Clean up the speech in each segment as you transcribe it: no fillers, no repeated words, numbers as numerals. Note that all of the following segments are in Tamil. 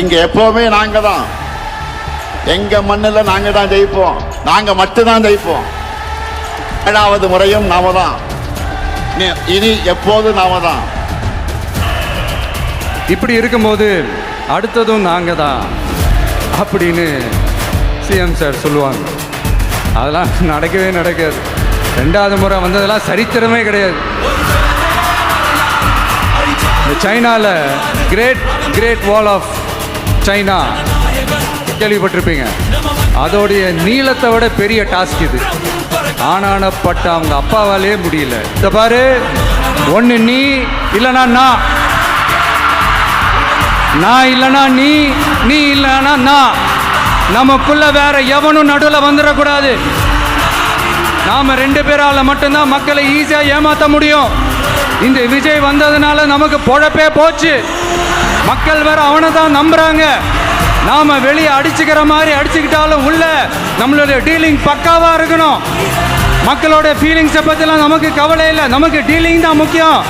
இங்க எப்பவுமே நாங்க தான், எங்க மண்ணில் நாங்க தான் ஜெயிப்போம், நாங்க மட்டும்தான் ஜெயிப்போம். 7வது முறையும் நாம தான், இனி எப்போது நாம தான். இப்படி இருக்கும்போது அடுத்ததும் நாங்க தான் அப்படின்னு சிஎம் சார் சொல்லுவாங்க. அதெல்லாம் நடக்கவே நடக்காது. 2வது முறை வந்ததெல்லாம் சரித்திரமே கிடையாது. சைனாவில் கிரேட் வால் ஆஃப் சைனா கேள்விப்பட்டிருப்பீங்க. அதோடைய நீளத்தை விட பெரிய டாஸ்க் இது. ஆனானப்பட்ட அவங்க அப்பாவாலே முடியல. இதை பாரு, ஒன்று நீ இல்லைனா நான் இல்லைனா நீ இல்லைனா நான். நமக்குள்ள வேற எவனும் நடுவில் வந்துடக்கூடாது. நாம 2 பேரால மட்டும்தான் மக்களை ஈஸியா ஏமாற்ற முடியும். இந்த விஜய் வந்ததுனால நமக்கு பொழப்பே போச்சு. மக்கள் வேற அவனை தான் நம்புறாங்க. நாம வெளியே அடிச்சுக்கிற மாதிரி அடிச்சுக்கிட்டாலும் உள்ள நம்மளுடைய டீலிங் பக்காவா இருக்கணும். மக்களோட ஃபீலிங்ஸை பத்திலாம் நமக்கு கவலை இல்லை. நமக்கு டீலிங் தான் முக்கியம்.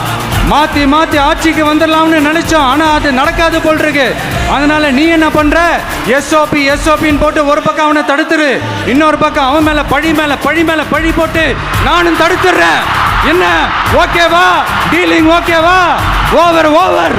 மாற்றி ஆட்சிக்கு வந்துடலாம்னு நினைச்சோம், ஆனால் அது நடக்காது போல் இருக்கு. அதனால நீ என்ன பண்ற, எஸ்ஓபின்னு போட்டு ஒரு பக்கம் அவனை தடுத்துரு, இன்னொரு பக்கம் அவன் மேல பழி போட்டு நானும் தடுத்துடுறேன். என்ன ஓகேவா? டீலிங் ஓகேவா? ஓவர்